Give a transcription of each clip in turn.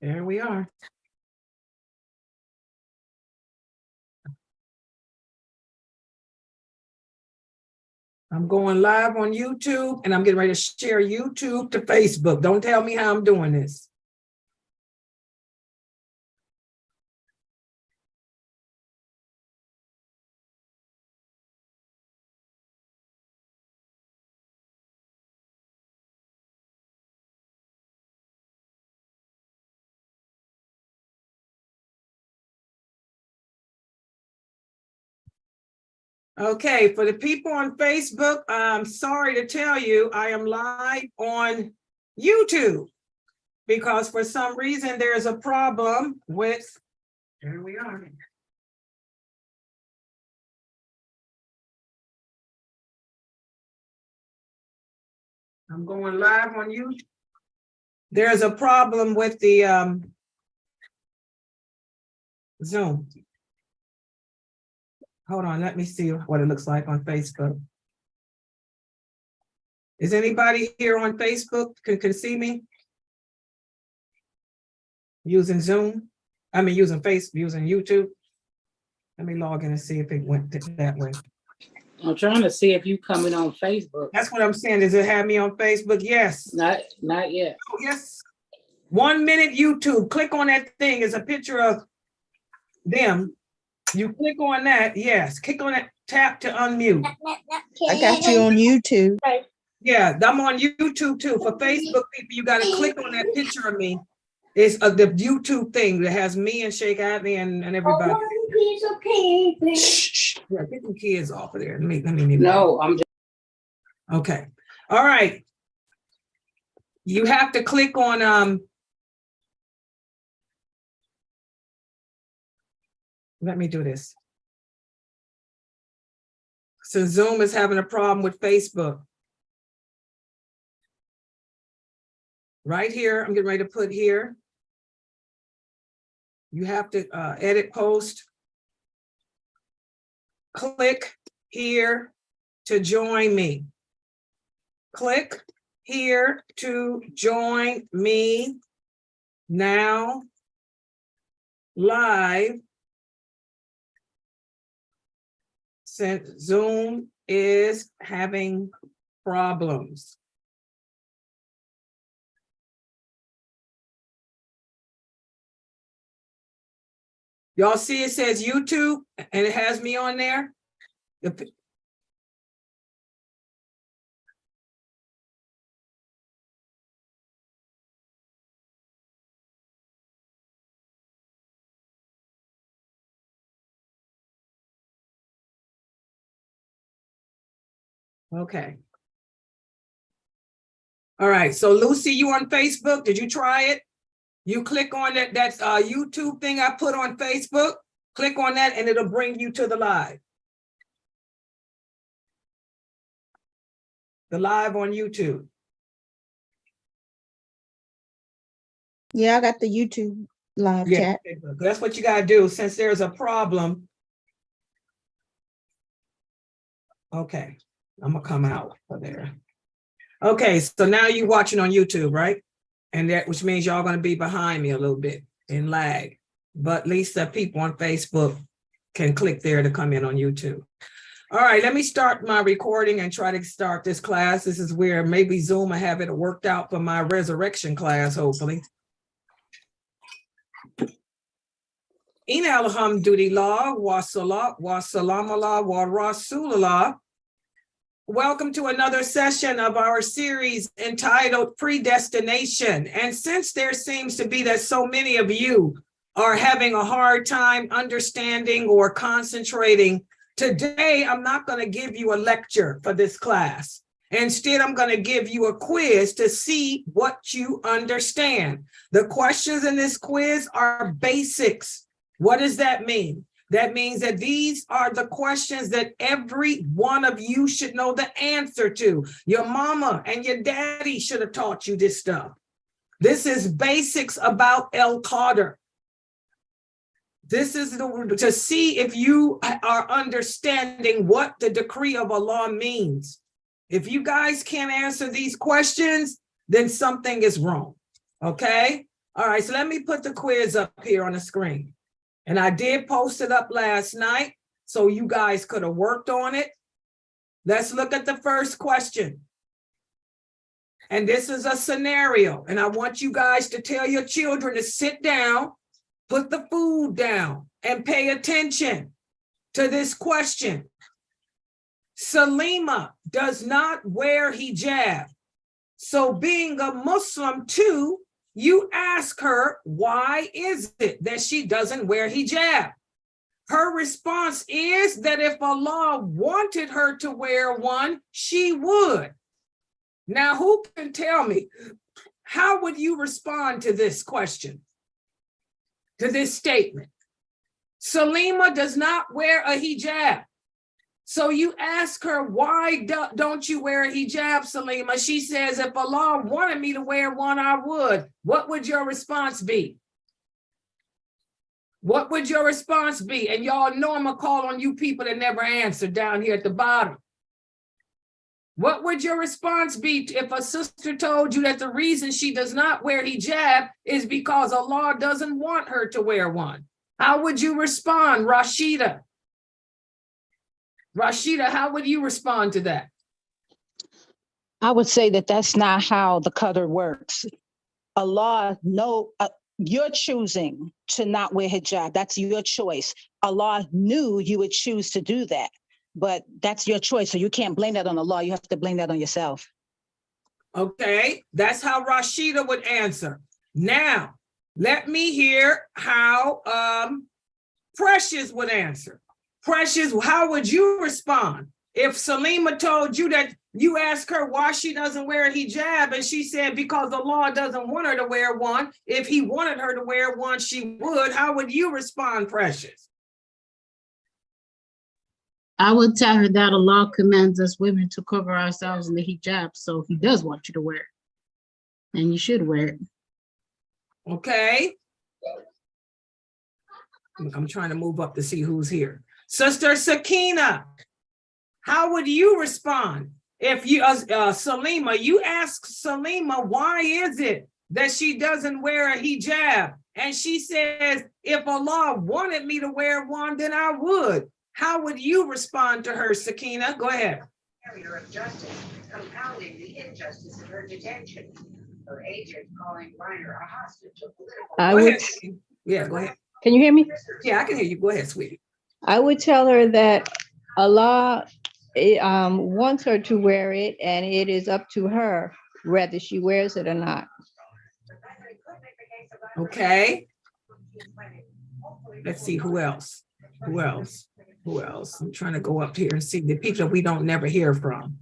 There we are. I'm going live on YouTube and I'm getting ready to share YouTube to Facebook. Don't tell me how I'm doing this. Okay, for the people on Facebook, I'm sorry to tell you, I am live on YouTube because for some reason there's a problem with, here we are. I'm going live on YouTube. There's a problem with the Zoom. Hold on, let me see what it looks like on Facebook. Is anybody here on Facebook can see me? Using Zoom? I mean, using YouTube. Let me log in and see if it went that way. I'm trying to see if you coming on Facebook. That's what I'm saying. Does it have me on Facebook? Yes. Not yet. Oh, yes. 1 minute YouTube. Click on that thing. It's a picture of them. You click on that. Yes. Click on that. Tap to unmute. I got you on YouTube. Yeah, I'm on YouTube too. For Facebook people, you got to click on that picture of me. It's the YouTube thing that has me and Sheikh Adley and everybody. Shh. Yeah, get them kids off of there. Let me. No, I'm just. Okay. All right. You have to click on let me do this. So Zoom is having a problem with Facebook. Right here, I'm getting ready to put here. You have to edit post. Click here to join me. Click here to join me now live. Since Zoom is having problems. Y'all see it says YouTube and it has me on there? Okay. All right, so Lucy, you on Facebook? Did you try it? You click on that YouTube thing I put on Facebook, click on that and it'll bring you to the live. The live on YouTube. Yeah, I got the YouTube live chat. That's what you gotta do since there's a problem. Okay, I'm gonna come out of there. Okay, so now you're watching on YouTube, right? And that, which means y'all gonna be behind me a little bit in lag, but at least the people on Facebook can click there to come in on YouTube. All right, let me start my recording and try to start this class. This is where maybe Zoom will have it worked out for my resurrection class, hopefully. Inna alhamdulillah wa salat wa salam ala wa rasulullah. Welcome to another session of our series entitled Predestination. And since there seems to be that so many of you are having a hard time understanding or concentrating, today I'm not going to give you a lecture for this class. Instead, I'm going to give you a quiz to see what you understand. The questions in this quiz are basics. What does that mean? That means that these are the questions that every one of you should know the answer to. Your mama and your daddy should have taught you this stuff. This is basics about El Qadr. This is to see if you are understanding what the decree of Allah means. If you guys can't answer these questions, then something is wrong. Okay? All right, so let me put the quiz up here on the screen. And I did post it up last night, so you guys could have worked on it. Let's look at the first question. And this is a scenario, and I want you guys to tell your children to sit down, put the food down, and pay attention to this question. Salima does not wear hijab. So being a Muslim too, you ask her, why is it that she doesn't wear hijab? Her response is that if Allah wanted her to wear one, she would. Now, who can tell me, how would you respond to this question, to this statement? Salima does not wear a hijab. So you ask her, why don't you wear a hijab, Salima? She says, if Allah wanted me to wear one, I would. What would your response be? What would your response be? And y'all know I'm gonna call on you people that never answer down here at the bottom. What would your response be if a sister told you that the reason she does not wear hijab is because Allah doesn't want her to wear one? How would you respond, Rashida? Rashida, how would you respond to that? I would say that that's not how the qadr works. Allah, no, you're choosing to not wear hijab. That's your choice. Allah knew you would choose to do that, but that's your choice. So you can't blame that on Allah. You have to blame that on yourself. Okay, that's how Rashida would answer. Now, let me hear how Precious would answer. Precious, how would you respond if Salima told you that you asked her why she doesn't wear a hijab and she said because Allah doesn't want her to wear one? If he wanted her to wear one, she would. How would you respond, Precious? I would tell her that Allah commands us women to cover ourselves in the hijab, so he does want you to wear it, and you should wear it. Okay. I'm trying to move up to see who's here. Sister Sakina, how would you respond if you, Salima, you ask Salima, why is it that she doesn't wear a hijab? And she says, if Allah wanted me to wear one, then I would. How would you respond to her, Sakina? Go ahead. Of justice, compounding the injustice of her detention. Her agent calling Reiner a hostage of political. Yeah, go ahead. Can you hear me? Yeah, I can hear you. Go ahead, sweetie. I would tell her that Allah wants her to wear it, and it is up to her whether she wears it or not. Okay. Let's see who else. Who else? Who else? I'm trying to go up here and see the people that we don't never hear from.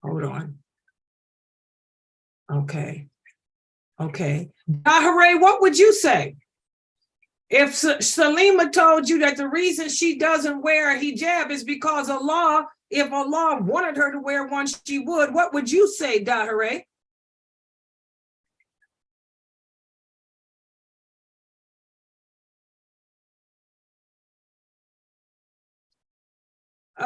Hold on. Okay. Dahere, what would you say? If Salima told you that the reason she doesn't wear a hijab is because Allah, if Allah wanted her to wear one, she would. What would you say, Dahere?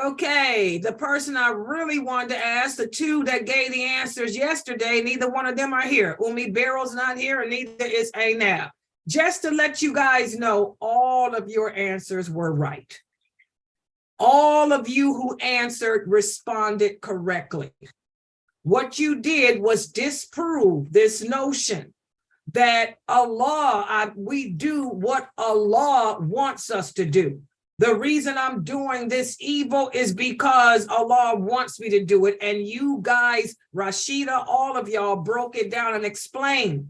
Okay, the person I really wanted to ask, the two that gave the answers yesterday, neither one of them are here. Umi Barrel's not here, and neither is Anab. Just to let you guys know, all of your answers were right. All of you who answered responded correctly. What you did was disprove this notion that Allah, we do what Allah wants us to do. The reason I'm doing this evil is because Allah wants me to do it. And you guys, Rashida, all of y'all broke it down and explained,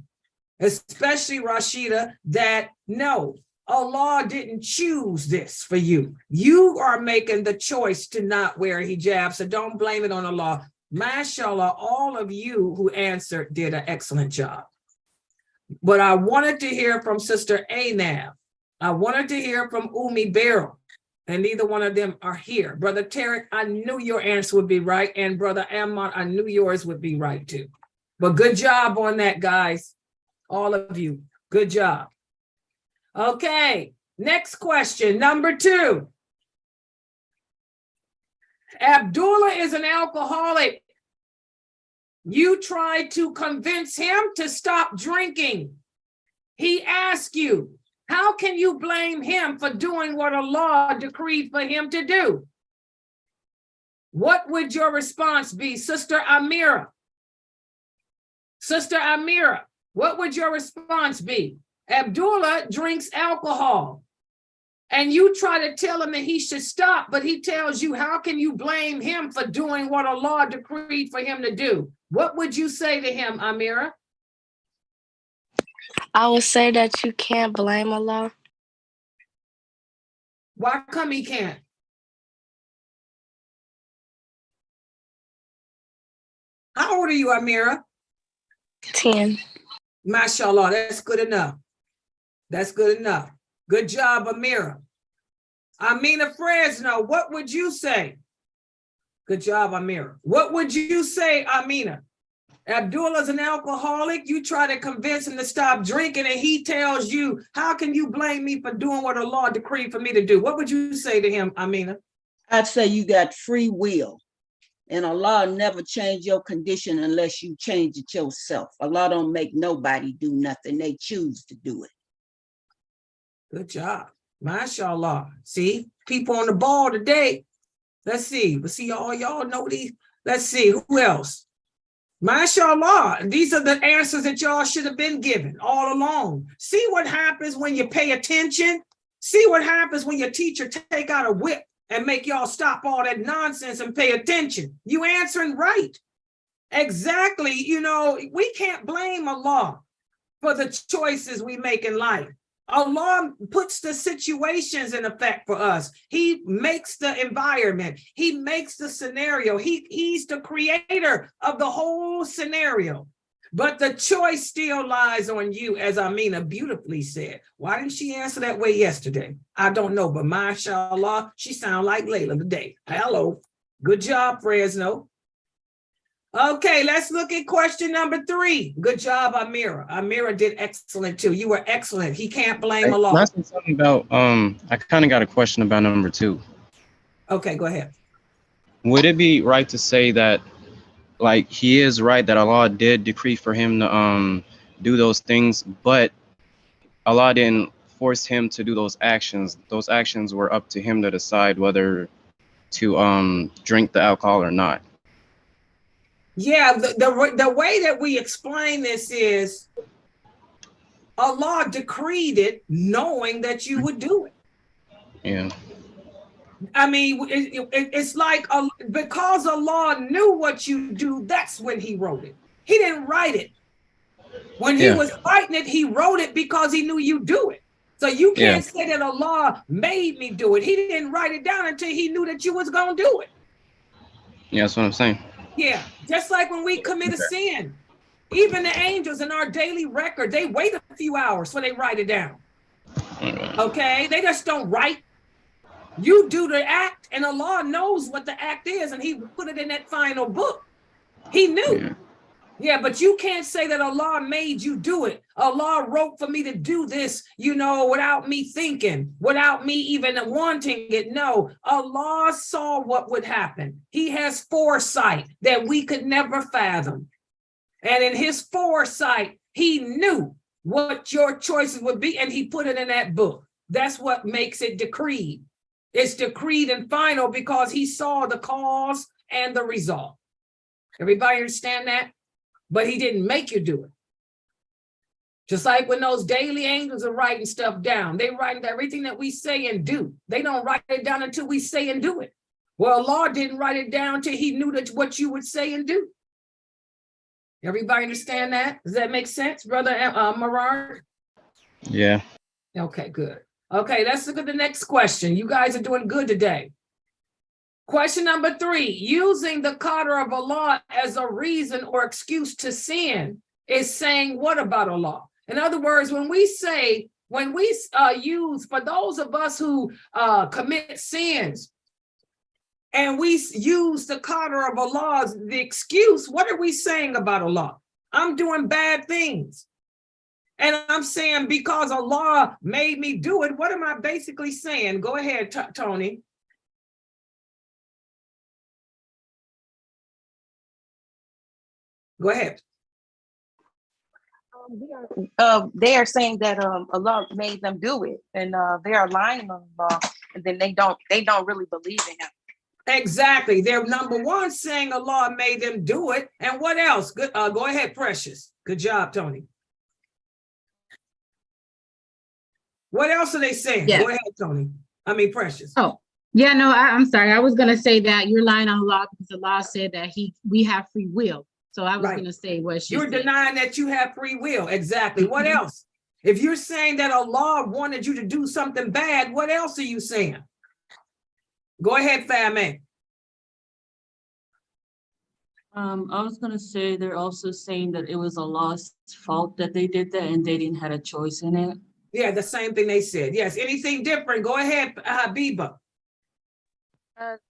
especially Rashida, that no, Allah didn't choose this for you. You are making the choice to not wear a hijab, so don't blame it on Allah. Mashallah, all of you who answered did an excellent job. But I wanted to hear from Sister Anab. I wanted to hear from Umi Barrel, and neither one of them are here. Brother Tarek, I knew your answer would be right, and Brother Ammon, I knew yours would be right too. But good job on that, guys. All of you, good job. Okay, next question, number 2. Abdullah is an alcoholic. You tried to convince him to stop drinking. He asked you, how can you blame him for doing what Allah decreed for him to do? What would your response be, Sister Amira? Sister Amira, what would your response be? Abdullah drinks alcohol, and you try to tell him that he should stop, but he tells you, how can you blame him for doing what Allah decreed for him to do? What would you say to him, Amira? I would say that you can't blame Allah. Why come he can't? How old are you, Amira? 10. MashaAllah, that's good enough. That's good enough. Good job, Amira. Amina Fresno, what would you say? Good job, Amira. What would you say, Amina? Abdullah's an alcoholic. You try to convince him to stop drinking, and he tells you, how can you blame me for doing what Allah decreed for me to do? What would you say to him, Amina? I'd say you got free will. And Allah never change your condition unless you change it yourself. Allah don't make nobody do nothing. They choose to do it. Good job. MashaAllah. See, people on the ball today. Let's see. But see, y'all know these. Let's see, who else? MashaAllah. These are the answers that y'all should have been given all along. See what happens when you pay attention. See what happens when your teacher take out a whip and make y'all stop all that nonsense and pay attention. You answering right. Exactly. You know, we can't blame Allah for the choices we make in life. Allah puts the situations in effect for us. He makes the environment. He makes the scenario. He's the creator of the whole scenario. But the choice still lies on you, as Amina beautifully said. Why didn't she answer that way yesterday? I don't know, but mashallah, she sound like Laila today. Hello. Good job, Fresno. Okay, let's look at question number 3. Good job, Amira. Amira did excellent too. You were excellent. He can't blame Allah. Can I say something about, I kind of got a question about number 2. Okay, go ahead. Would it be right to say that, like, he is right that Allah did decree for him to do those things, but Allah didn't force him to do those actions. Those actions were up to him to decide whether to drink the alcohol or not. Yeah, the way that we explain this is Allah decreed it knowing that you would do it. Yeah. I mean, it's like because Allah knew what you do, that's when he wrote it. He didn't write it. When he was writing it, he wrote it because he knew you do it. So you can't say that Allah made me do it. He didn't write it down until he knew that you was going to do it. Yeah, that's what I'm saying. Yeah, just like when we commit a sin, even the angels in our daily record, they wait a few hours before they write it down. Okay, they just don't write. You do the act, and Allah knows what the act is, and he put it in that final book. He knew. Yeah, but you can't say that Allah made you do it. Allah wrote for me to do this, you know, without me thinking, without me even wanting it. No, Allah saw what would happen. He has foresight that we could never fathom. And in his foresight, he knew what your choices would be, and he put it in that book. That's what makes it decreed. It's decreed and final because he saw the cause and the result. Everybody understand that? But he didn't make you do it. Just like when those daily angels are writing stuff down, they write everything that we say and do. They don't write it down until we say and do it. Well, Allah didn't write it down till he knew that what you would say and do. Everybody understand that? Does that make sense, Brother Marard? Yeah. Okay, good. Okay, let's look at the next question. You guys are doing good today. Question number 3, using the qadr of Allah as a reason or excuse to sin is saying what about Allah? In other words, when we use, for those of us who commit sins, and we use the qadr of Allah as the excuse, what are we saying about Allah? I'm doing bad things. And I'm saying because Allah made me do it, what am I basically saying? Go ahead, Tony. Go ahead. They are saying that Allah made them do it, and they are lying on Allah, and then they don't really believe in Him. Exactly. They're number one saying Allah made them do it. And what else? Good. Go ahead, Precious. Good job, Tony. What else are they saying? Yeah. Go ahead, Tony. I mean, Precious. Oh, yeah, no, I'm sorry. I was gonna say that you're lying on Allah because Allah said that we have free will. So I was Right. gonna say what she You're said. denying that you have free will. Exactly. What else? If you're saying that Allah wanted you to do something bad, what else are you saying? Go ahead, Fahmy. I was gonna say they're also saying that it was Allah's fault that they did that and they didn't have a choice in it. Yeah, the same thing they said. Yes. Anything different? Go ahead, Habiba.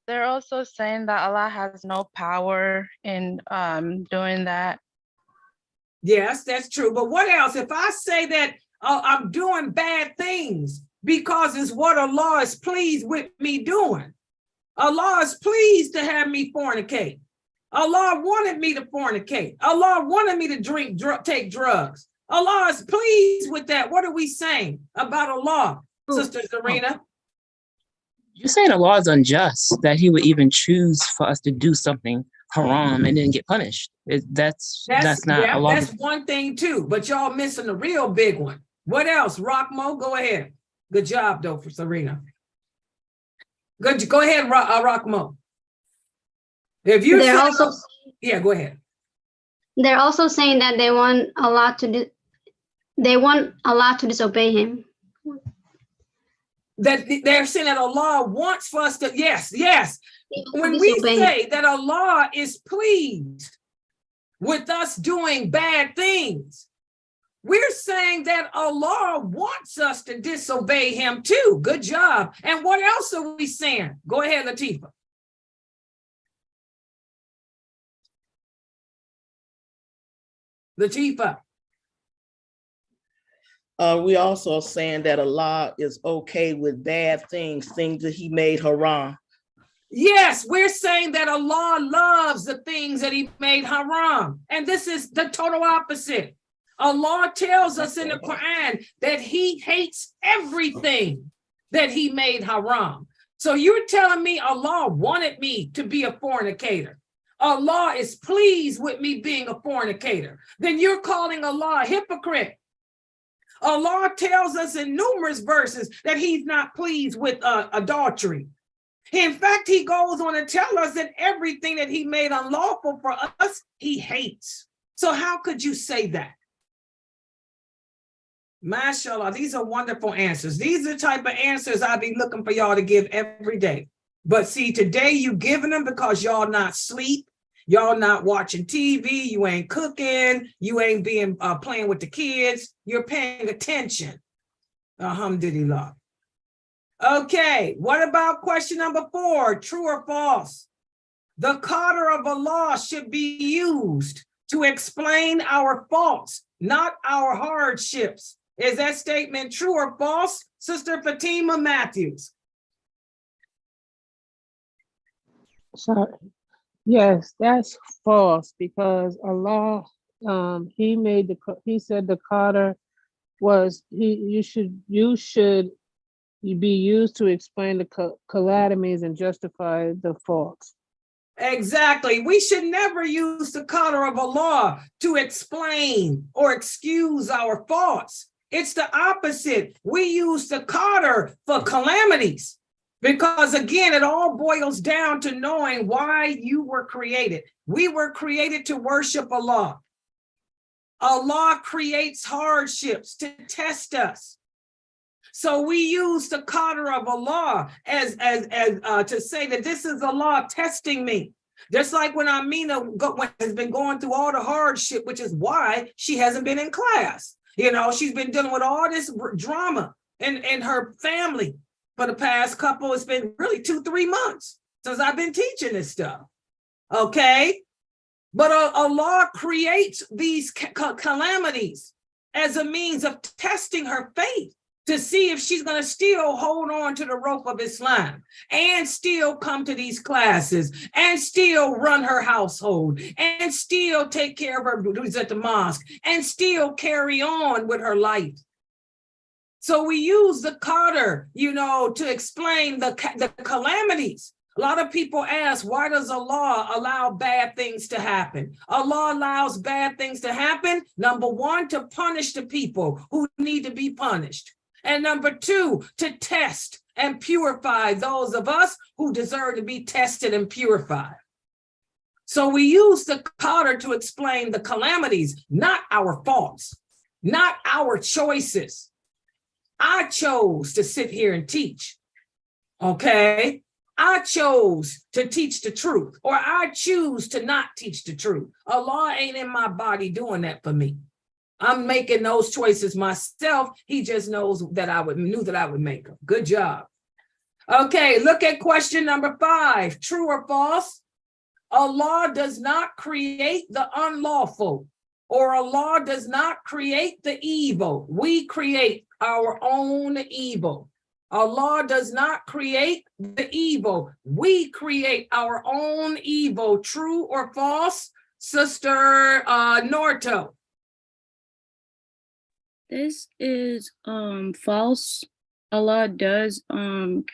They're also saying that Allah has no power in doing that. Yes, that's true. But what else? If I say that I'm doing bad things because it's what Allah is pleased with me doing. Allah is pleased to have me fornicate. Allah wanted me to fornicate. Allah wanted me to take drugs. Allah is pleased with that. What are we saying about Allah, Sister Serena? You're saying Allah is unjust, that He would even choose for us to do something haram and then get punished. That's not Allah. That's one thing too, but y'all missing the real big one. What else? Rockmo, go ahead. Good job though for Serena. Good. Go ahead, Rockmo. If you They're also, yeah, go ahead. they're also saying that they want Allah to disobey Him. That they're saying that Allah wants for us to, yes. When we say that Allah is pleased with us doing bad things, we're saying that Allah wants us to disobey Him too. Good job. And what else are we saying? Go ahead, Latifa. Latifa. We also saying that Allah is okay with bad things that He made haram. Yes, we're saying that Allah loves the things that He made haram. And this is the total opposite. Allah tells us in the Quran that He hates everything that He made haram. So you're telling me Allah wanted me to be a fornicator. Allah is pleased with me being a fornicator. Then you're calling Allah a hypocrite. Allah tells us in numerous verses that He's not pleased with adultery. In fact, He goes on to tell us that everything that He made unlawful for us, He hates. So how could you say that? MashaAllah, these are wonderful answers. These are the type of answers I'll be looking for y'all to give every day. But see, today you giving them because y'all not sleep. Y'all not watching TV, you ain't cooking, you ain't being playing with the kids, you're paying attention. Alhamdulillah. Okay, what about question number 4? True or false? The qadr of Allah should be used to explain our faults, not our hardships. Is that statement true or false? Sister Fatima Matthews. Sorry. Yes, that's false because Allah, He said the qadr was you should be used to explain the calamities and justify the faults. Exactly. We should never use the qadr of Allah to explain or excuse our faults. It's the opposite. We use the qadr for calamities. Because again, it all boils down to knowing why you were created. We were created to worship Allah. Allah creates hardships to test us. So we use the qadr of Allah as to say that this is Allah testing me. Just like when Amina has been going through all the hardship, which is why she hasn't been in class. You know, she's been dealing with all this drama in her family. For the past couple, it's been really 2-3 months since I've been teaching this stuff. Okay. But Allah creates these calamities as a means of testing her faith to see if she's going to still hold on to the rope of Islam and still come to these classes and still run her household and still take care of her duties at the mosque and still carry on with her life. So we use the qadr, to explain the calamities. A lot of people ask, why does Allah allow bad things to happen? Allah allows bad things to happen, number one, to punish the people who need to be punished. And number two, to test and purify those of us who deserve to be tested and purified. So we use the qadr to explain the calamities, not our faults, not our choices. I chose to sit here and teach, okay? I chose to teach the truth, or I choose to not teach the truth. Allah ain't in my body doing that for me. I'm making those choices myself. He just knows that knew that I would make them. Good job. Okay, look at question number 5. True or false? Allah does not create the unlawful, or Allah does not create the evil. We create our own evil. Allah does not create the evil. We create our own evil. True or false? Sister Norto. This is false. Allah does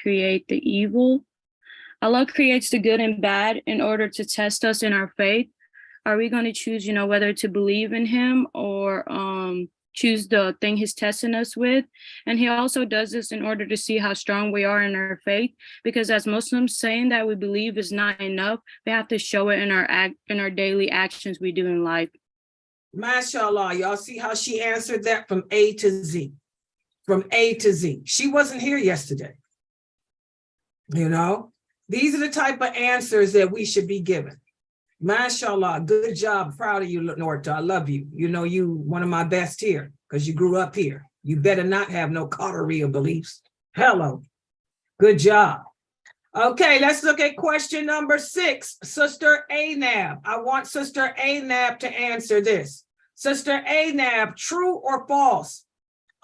create the evil. Allah creates the good and bad in order to test us in our faith. Are we going to choose, whether to believe in him or choose the thing he's testing us with? And he also does this in order to see how strong we are in our faith, because as Muslims, saying that we believe is not enough. We have to show it in our daily actions we do in life. MashaAllah, y'all see how she answered that from A to Z. From A to Z. She wasn't here yesterday. These are the type of answers that we should be given. MashaAllah, good job. Proud of you, Norta. I love you. You one of my best here because you grew up here. You better not have no Qadariya beliefs. Hello. Good job. Okay, let's look at question number 6. Sister Anab. I want Sister Anab to answer this. Sister Anab, true or false?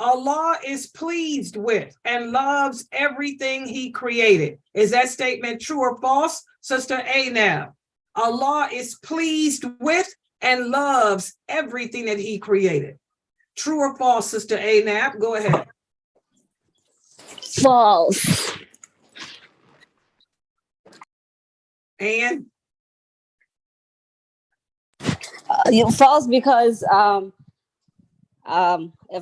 Allah is pleased with and loves everything he created. Is that statement true or false? Sister Anab. Allah is pleased with and loves everything that he created. True or false, Sister Anab? Go ahead. False. And? False, because if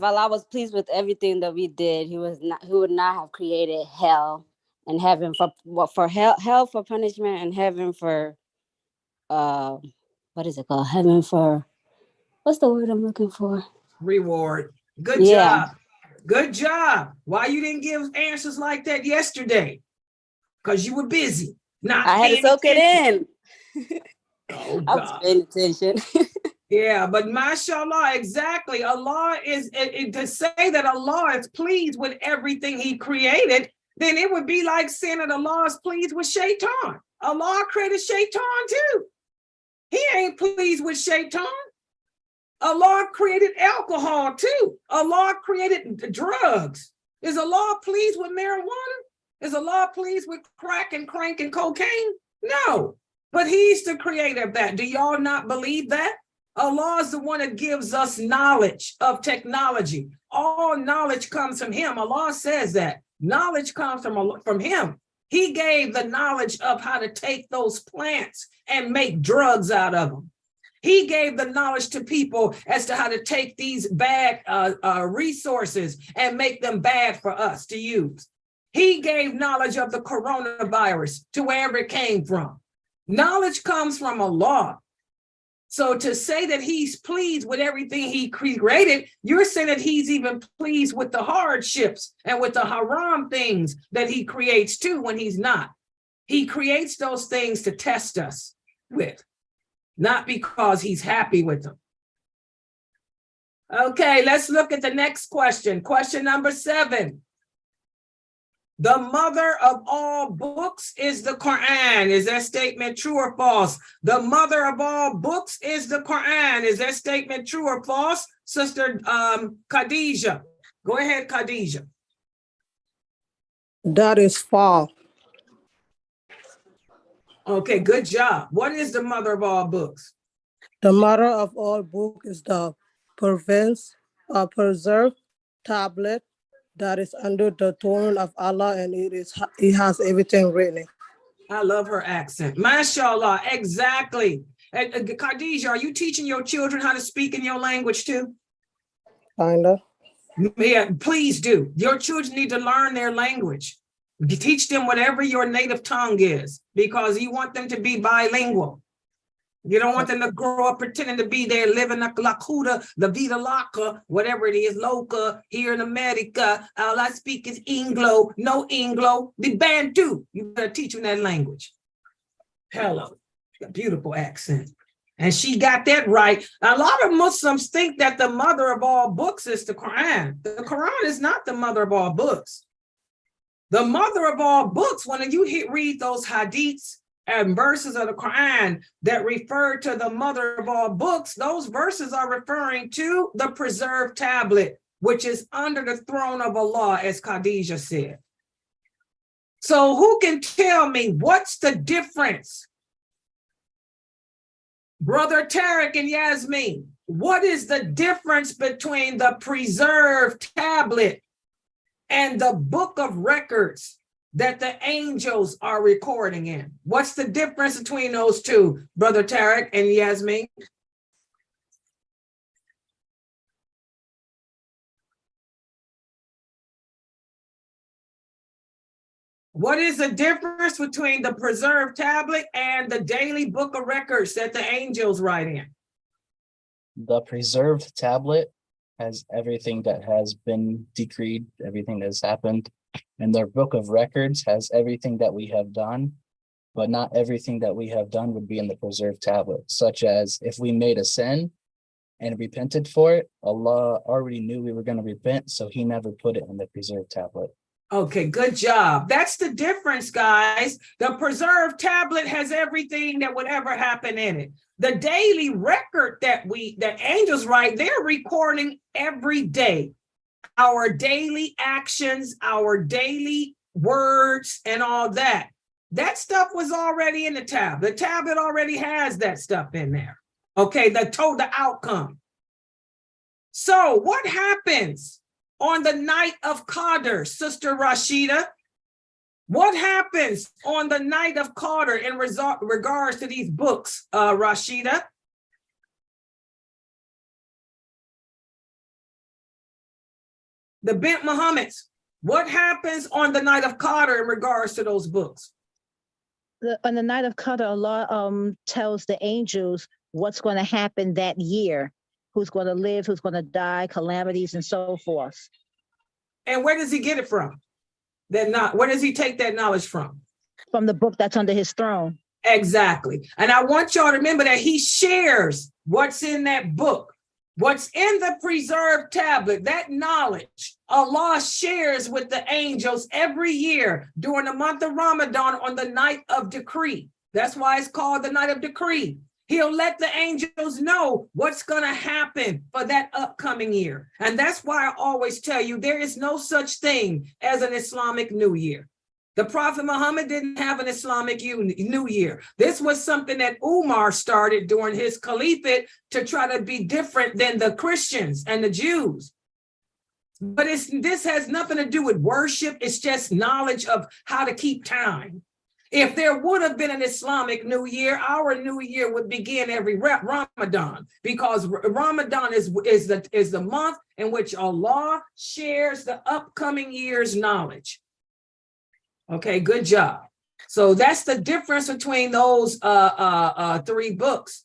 Allah was pleased with everything that we did, he would not have created hell and heaven for hell for punishment and heaven for what is it called? Heaven for, what's the word I'm looking for? Reward. Good job. Good job. Why you didn't give answers like that yesterday? Because you were busy. I had to soak it in. Oh, I was paying attention. Yeah, but mashallah, exactly. Allah is, to say that Allah is pleased with everything he created, then it would be like saying that Allah is pleased with Shaitan. Allah created Shaitan too. He ain't pleased with Shaitan. Allah created alcohol too. Allah created drugs. Is Allah pleased with marijuana? Is Allah pleased with crack and crank and cocaine? No, but he's the creator of that. Do y'all not believe that? Allah is the one that gives us knowledge of technology. All knowledge comes from him. Allah says that. Knowledge comes from him. He gave the knowledge of how to take those plants and make drugs out of them. He gave the knowledge to people as to how to take these bad resources and make them bad for us to use. He gave knowledge of the coronavirus to wherever it came from. Knowledge comes from Allah. So to say that he's pleased with everything he created, you're saying that he's even pleased with the hardships and with the haram things that he creates too when he's not. He creates those things to test us with, not because he's happy with them. Okay, let's look at the next question. Question number 7. The mother of all books is the Quran. Is that statement true or false? The mother of all books is the Quran. Is that statement true or false? Sister Khadija. Go ahead, Khadija. That is false. Okay, good job. What is the mother of all books? The mother of all books is the preserved tablet that is under the throne of Allah, and it has everything written. I love her accent. Mashallah, exactly. And Khadijah, are you teaching your children how to speak in your language too? Kinda. Yeah, please do. Your children need to learn their language. Teach them whatever your native tongue is, because you want them to be bilingual. You don't want them to grow up pretending to be there, living la cuda, la vida loca, whatever it is, loca, here in America. All I speak is Anglo, no Anglo, the Bantu. You better teach them that language. Hello, a beautiful accent. And she got that right. A lot of Muslims think that the mother of all books is the Quran. The Quran is not the mother of all books. The mother of all books, when you read those hadiths and verses of the Quran that refer to the mother of all books, those verses are referring to the preserved tablet, which is under the throne of Allah, as Khadijah said. So who can tell me what's the difference? Brother Tarek and Yasmin, what is the difference between the preserved tablet and the book of records that the angels are recording in? What's the difference between those two, Brother Tarek and Yasmin? What is the difference between the preserved tablet and the daily book of records that the angels write in? The preserved tablet has everything that has been decreed, everything that has happened. And the book of records has everything that we have done, but not everything that we have done would be in the preserved tablet, such as if we made a sin and repented for it, Allah already knew we were going to repent, so he never put it in the preserved tablet. Okay, good job. That's the difference, guys. The preserved tablet has everything that would ever happen in it. The daily record that the angels write, they're recording every day. Our daily actions, our daily words, and all that. That stuff was already in the tablet. The tablet already has that stuff in there. Okay, the outcome. So what happens on the night of Qadr, Sister Rashida? What happens on the night of Qadr in regards to these books, Rashida? The Bint Muhammad's. What happens on the night of Qadr in regards to those books? On the night of Qadr, Allah tells the angels what's going to happen that year, who's going to live, who's going to die, calamities, and so forth. And where does he get it from? Where does he take that knowledge from? From the book that's under his throne. Exactly. And I want y'all to remember that he shares what's in that book. What's in the preserved tablet, that knowledge, Allah shares with the angels every year during the month of Ramadan on the night of decree. That's why it's called the night of decree. He'll let the angels know what's going to happen for that upcoming year. And that's why I always tell you, there is no such thing as an Islamic New Year. The Prophet Muhammad didn't have an Islamic New Year. This was something that Umar started during his caliphate to try to be different than the Christians and the Jews. But this has nothing to do with worship. It's just knowledge of how to keep time. If there would have been an Islamic New Year, our New Year would begin every Ramadan, because Ramadan is the month in which Allah shares the upcoming year's knowledge. Okay, good job. So that's the difference between those three books.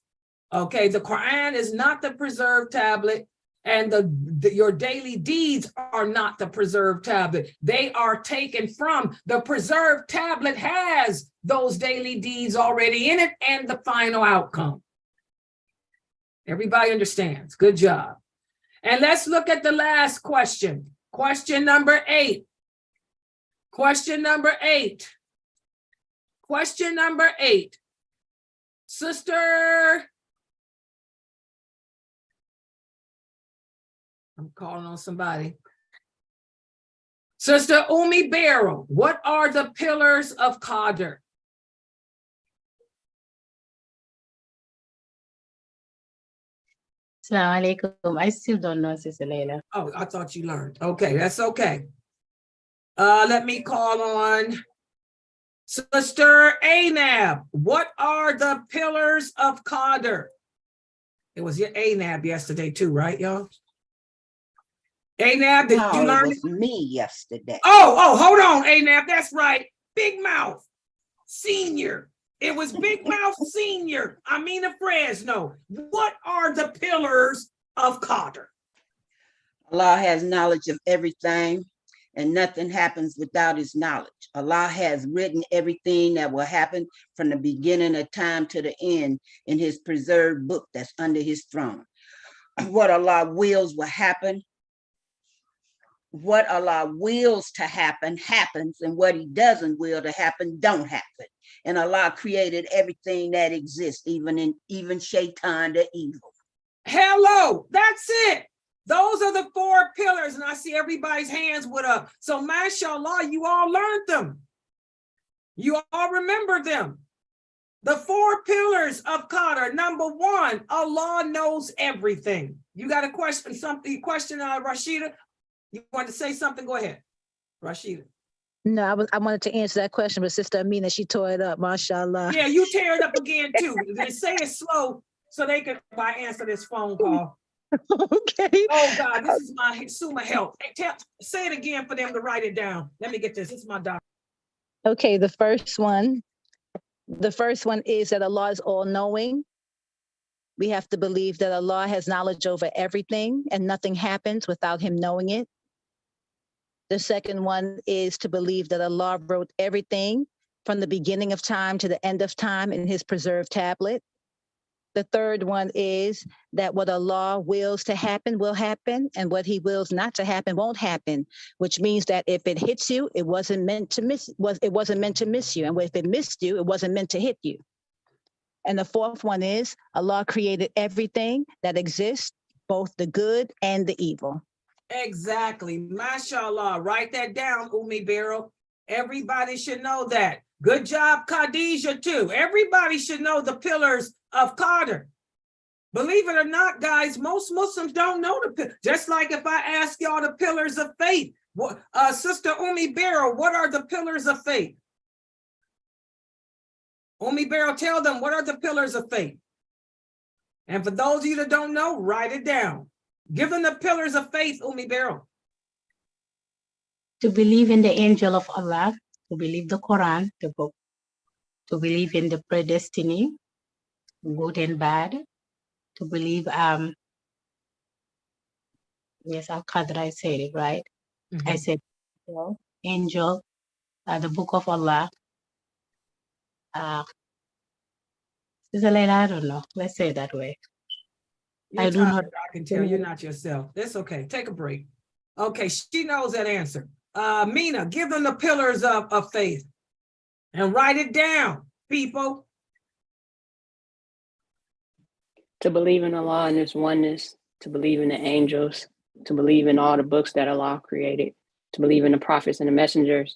Okay, the Quran is not the preserved tablet, and your daily deeds are not the preserved tablet. They are taken from the preserved tablet, has those daily deeds already in it and the final outcome. Everybody understands. Good job. And let's look at the last question. Question number 8. Question number 8. Question number 8. Sister, I'm calling on somebody. Sister Umi Barrow, what are the pillars of Qadr? Assalamu alaikum. I still don't know, Sister Laila. Oh, I thought you learned. Okay, that's okay. Let me call on Sister Anab. What are the pillars of Qadr? It was your Anab yesterday too, right, y'all? Anab, did No, you learn? it was me yesterday. Oh, hold on, Anab. That's right. Big Mouth Senior. It was Big Mouth Senior. Amina Fresno. What are the pillars of Qadr? Allah has knowledge of everything, and nothing happens without his knowledge. Allah has written everything that will happen from the beginning of time to the end in his preserved book that's under his throne. What Allah wills will happen. What Allah wills to happen happens, and what he doesn't will to happen don't happen. And Allah created everything that exists, even Shaitan, the evil. Hello, that's it. Those are the 4 pillars, and I see everybody's hands went up. So mashallah, you all learned them. You all remember them. The 4 pillars of Qadr. Number 1, Allah knows everything. You got a question, Rashida? You want to say something? Go ahead, Rashida. No, I wanted to answer that question, but Sister Amina, she tore it up, mashallah. Yeah, you tear it up again too. They say it slow so they can answer this phone call. Okay. Oh God, this is my Suma help. Say it again for them to write it down. Let me get this. This is my doctor. Okay, the first one is that Allah is all-knowing. We have to believe that Allah has knowledge over everything and nothing happens without him knowing it. The second one is to believe that Allah wrote everything from the beginning of time to the end of time in his preserved tablet. The third one is that what Allah wills to happen will happen, and what he wills not to happen won't happen, which means that if it hits you, it wasn't meant to miss you. And if it missed you, it wasn't meant to hit you. And the fourth one is Allah created everything that exists, both the good and the evil. Exactly. Mashallah. Write that down, Umi Barrow. Everybody should know that. Good job, Khadijah, too. Everybody should know the pillars of Qadr. Believe it or not, guys, most Muslims don't know the pillars. Just like if I ask y'all the pillars of faith. Sister Umi Barrow, what are the pillars of faith? Umi Barrow, tell them, what are the pillars of faith? And for those of you that don't know, write it down. Give them the pillars of faith, Umi Barrow. To believe in the angel of Allah, to believe the Quran, the book, to believe in the predestiny, good and bad, to believe, yes, Al-Qadr, I said it, right? Mm-hmm. I said angel, the book of Allah. Sister Laila, I don't know. Let's say it that way. I can tell you're not yourself. That's okay. Take a break. Okay, she knows that answer. Mina, give them the pillars of faith and write it down, people. To believe in Allah and his oneness, to believe in the angels, to believe in all the books that Allah created, to believe in the prophets and the messengers,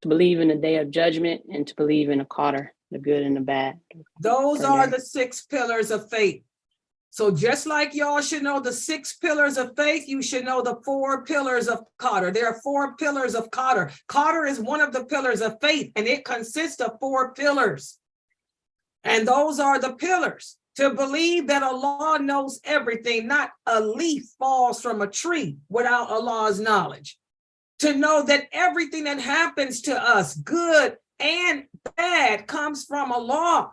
to believe in the day of judgment, and to believe in the Qadr, the good and the bad. Those are the 6 pillars of faith. So just like y'all should know the 6 pillars of faith, you should know the 4 pillars of Qadr. There are 4 pillars of Qadr. Qadr is one of the pillars of faith, and it consists of 4 pillars. And those are the pillars. To believe that Allah knows everything, not a leaf falls from a tree without Allah's knowledge. To know that everything that happens to us, good and bad, comes from Allah.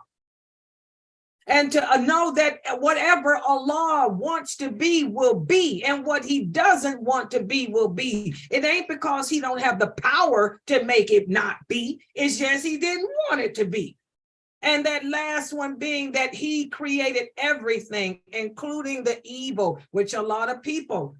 And to know that whatever Allah wants to be will be, and what he doesn't want to be will be. It ain't because he don't have the power to make it not be. It's just he didn't want it to be. And that last one being that he created everything, including the evil, which a lot of people,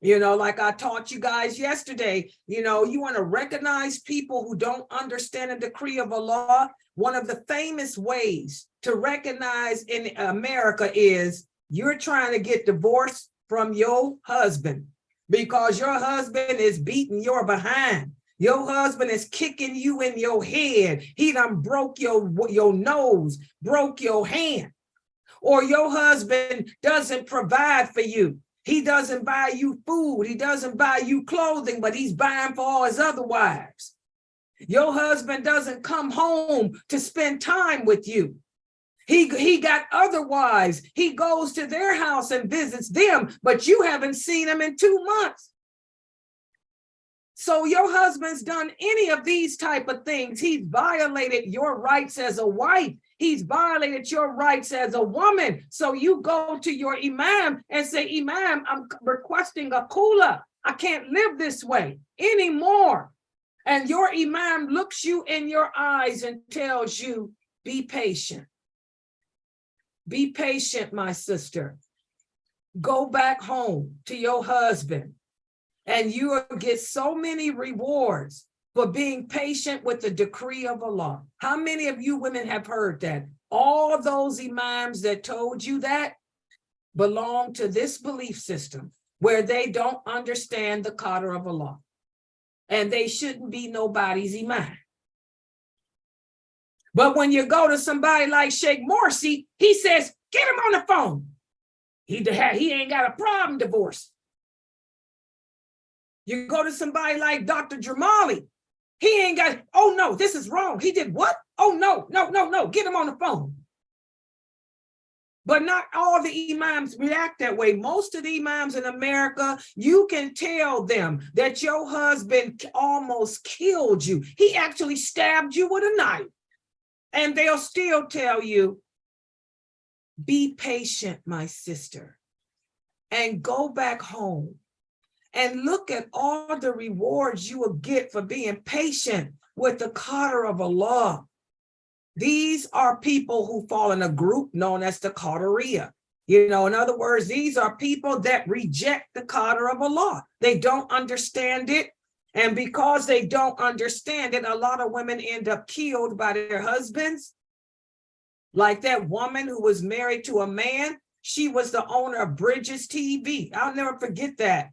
like I taught you guys yesterday, you want to recognize people who don't understand the decree of Allah. One of the famous ways to recognize in America is you're trying to get divorced from your husband. because your husband is beating your behind. Your husband is kicking you in your head. He done broke your nose, broke your hand. Or your husband doesn't provide for you. He doesn't buy you food. He doesn't buy you clothing, but he's buying for all his other wives. Your husband doesn't come home to spend time with you. He got other wives. He goes to their house and visits them, but you haven't seen him in 2 months. So your husband's done any of these type of things. He's violated your rights as a wife. He's violated your rights as a woman. So you go to your imam and say, Imam, I'm requesting a kula. I can't live this way anymore. And your imam looks you in your eyes and tells you, be patient. Be patient, my sister. Go back home to your husband. And you will get so many rewards for being patient with the decree of Allah. How many of you women have heard that? All of those imams that told you that belong to this belief system where they don't understand the qadr of Allah. And they shouldn't be nobody's imam. But when you go to somebody like Sheikh Morsi, he says, get him on the phone. He ain't got a problem divorcing. You go to somebody like Dr. Jamali, he ain't got, oh no, this is wrong. He did what? Oh no, get him on the phone. But not all the imams react that way. Most of the imams in America, you can tell them that your husband almost killed you. He actually stabbed you with a knife. And they'll still tell you, be patient, my sister, and go back home. And look at all the rewards you will get for being patient with the qadr of Allah. These are people who fall in a group known as the Qadariya. You know, in other words, these are people that reject the qadr of Allah. They don't understand it. And because they don't understand it, a lot of women end up killed by their husbands. Like that woman who was married to a man. She was the owner of Bridges TV. I'll never forget that.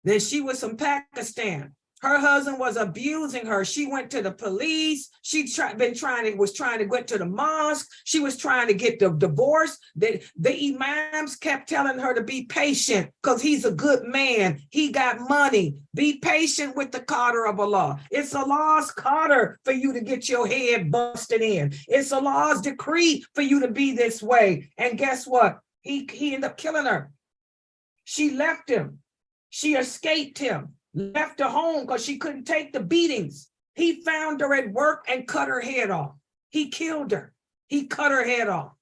Then she was from Pakistan. Her husband was abusing her. She went to the police. She was trying to get to the mosque. She was trying to get the divorce. The imams kept telling her to be patient because he's a good man. He got money. Be patient with the qadr of Allah. It's Allah's qadr for you to get your head busted in. It's Allah's decree for you to be this way. And guess what? He ended up killing her. She left him. She escaped him, left her home because she couldn't take the beatings. He found her at work and cut her head off. He killed her. He cut her head off.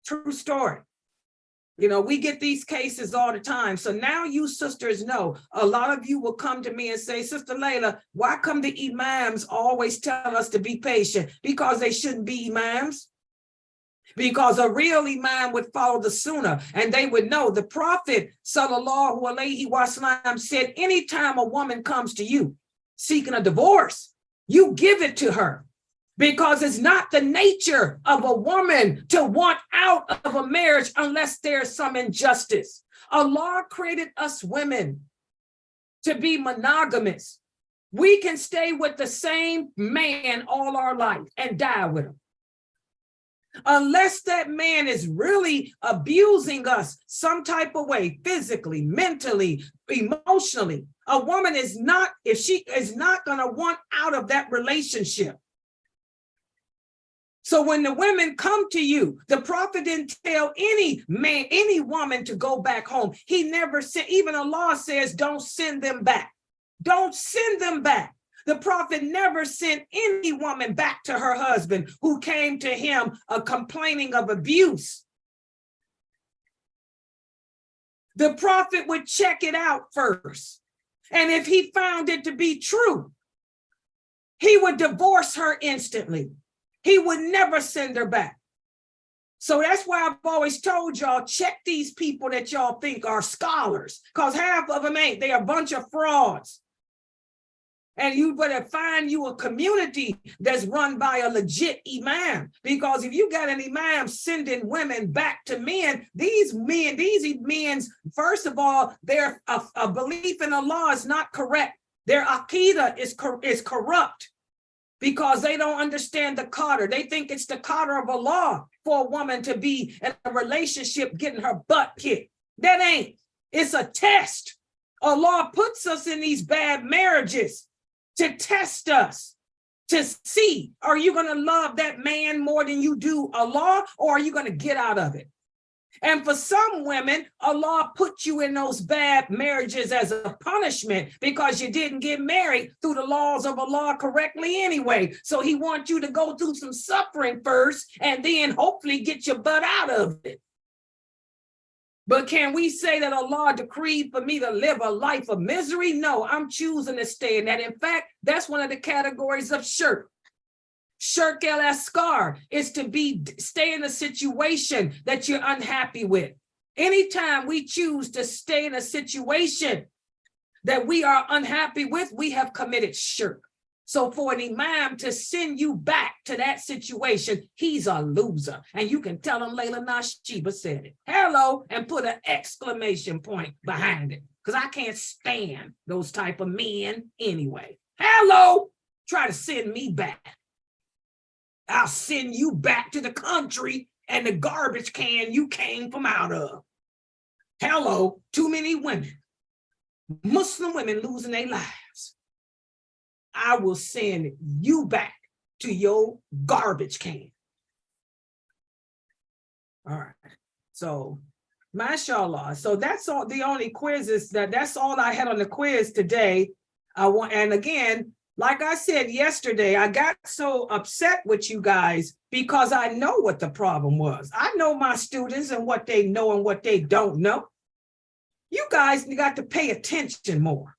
True story. You know, we get these cases all the time. So now you sisters know, a lot of you will come to me and say, Sister Laila, why come the imams always tell us to be patient? Because they shouldn't be imams. Because a real imam would follow the sunnah and they would know. The Prophet sallallahu alaihi wasallam said, anytime a woman comes to you seeking a divorce, you give it to her, because it's not the nature of a woman to want out of a marriage unless there's some injustice. Allah created us women to be monogamous. We can stay with the same man all our life and die with him. Unless that man is really abusing us some type of way, physically, mentally, emotionally, a woman is not, if she is not going to want out of that relationship. So when the women come to you, the Prophet didn't tell any man, any woman to go back home. He never said, even Allah says, don't send them back. Don't send them back. The Prophet never sent any woman back to her husband who came to him complaining of abuse. The Prophet would check it out first. And if he found it to be true, he would divorce her instantly. He would never send her back. So that's why I've always told y'all, check these people that y'all think are scholars, because half of them ain't. They're a bunch of frauds. And you better find you a community that's run by a legit imam. Because if you got an imam sending women back to men, these men, first of all, their a belief in Allah is not correct. Their aqidah is corrupt because they don't understand the qadr. They think it's the qadr of Allah for a woman to be in a relationship getting her butt kicked. That ain't. It's a test. Allah puts us in these bad marriages to test us, to see, are you going to love that man more than you do Allah, or are you going to get out of it? And for some women, Allah put you in those bad marriages as a punishment because you didn't get married through the laws of Allah correctly anyway. So he wants you to go through some suffering first and then hopefully get your butt out of it. But can we say that Allah decreed for me to live a life of misery? No, I'm choosing to stay in that. In fact, that's one of the categories of shirk. Shirk el-askar is to stay in a situation that you're unhappy with. Anytime we choose to stay in a situation that we are unhappy with, we have committed shirk. So for an imam to send you back to that situation, he's a loser. And you can tell him Laila Nasheeba said it. Hello, and put an exclamation point behind it. Because I can't stand those type of men anyway. Hello, try to send me back. I'll send you back to the country and the garbage can you came from out of. Hello, too many women, Muslim women losing their lives. I will send you back to your garbage can. All right. So, mashallah. So that's all the only quizzes that's all I had on the quiz today. And again, like I said yesterday, I got so upset with you guys because I know what the problem was. I know my students and what they know and what they don't know. You guys got to pay attention more.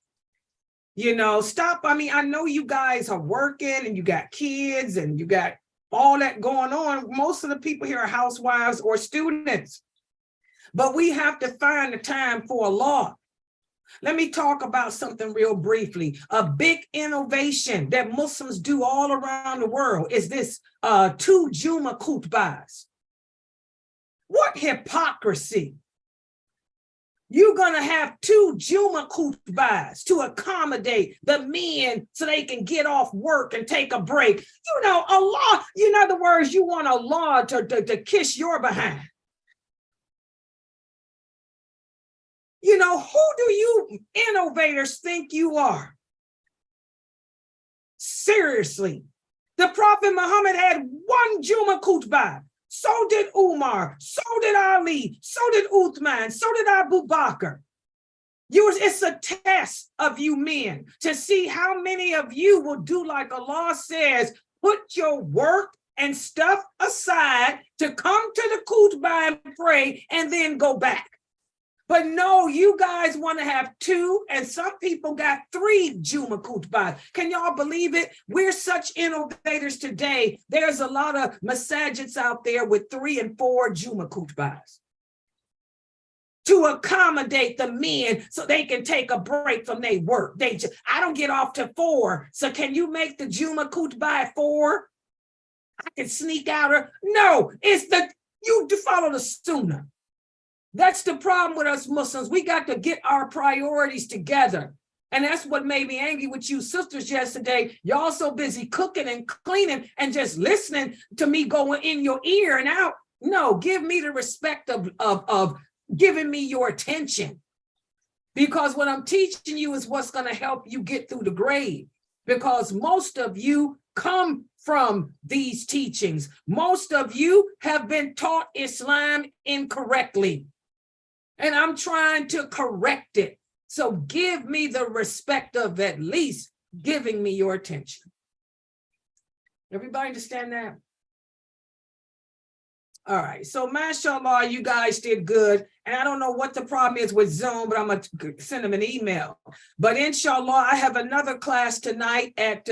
You know, stop. I mean, I know you guys are working and you got kids and you got all that going on. Most of the people here are housewives or students. But we have to find the time for Allah. Let me talk about something real briefly. A big innovation that Muslims do all around the world is this 2 Juma khutbahs. What hypocrisy. You're going to have 2 Juma khutbahs to accommodate the men so they can get off work and take a break. You know, Allah, in other words, you want Allah to kiss your behind. You know, who do you innovators think you are? Seriously. The Prophet Muhammad had 1 Juma khutbah. So did Umar, so did Ali, so did Uthman, so did Abu Bakr. It's a test of you men to see how many of you will do like Allah says, put your work and stuff aside to come to the khutbah and pray and then go back. But no, you guys want to have 2, and some people got 3 Juma khutbahs. Can y'all believe it? We're such innovators today. There's a lot of masajids out there with 3 and 4 Juma khutbahs to accommodate the men so they can take a break from their work. I don't get off till 4. So can you make the Juma khutbah at 4? I can sneak out. No, it's you follow the sunnah. That's the problem with us Muslims. We got to get our priorities together. And that's what made me angry with you sisters yesterday. Y'all so busy cooking and cleaning and just listening to me going in your ear and out. No, give me the respect of giving me your attention. Because what I'm teaching you is what's going to help you get through the grade. Because most of you come from these teachings. Most of you have been taught Islam incorrectly. And I'm trying to correct it. So give me the respect of at least giving me your attention. Everybody understand that? All right. So mashallah, you guys did good. And I don't know what the problem is with Zoom, but I'm going to send them an email. But inshallah, I have another class tonight at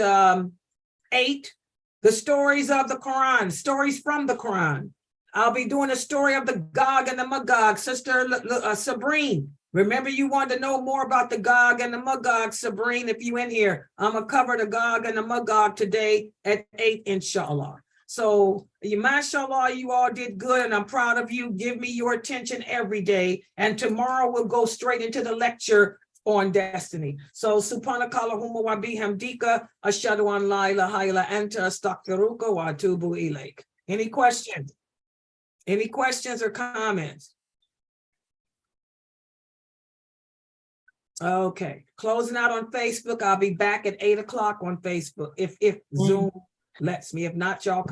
8. The stories of the Quran, stories from the Quran. I'll be doing a story of the Gog and the Magog. Sister Sabrine, remember you wanted to know more about the Gog and the Magog, Sabrine, if you in here. I'm going to cover the Gog and the Magog today at 8, inshallah. So, mashallah, you all did good, and I'm proud of you. Give me your attention every day. And tomorrow we'll go straight into the lecture on destiny. So, subhanakallahumma wa bihamdika, ashhadu an la ilaha illa anta, astaghfiruka wa atubu ilaik. Any questions? Any questions or comments? Okay, closing out on Facebook. I'll be back at 8 o'clock on Facebook if Zoom lets me. If not, y'all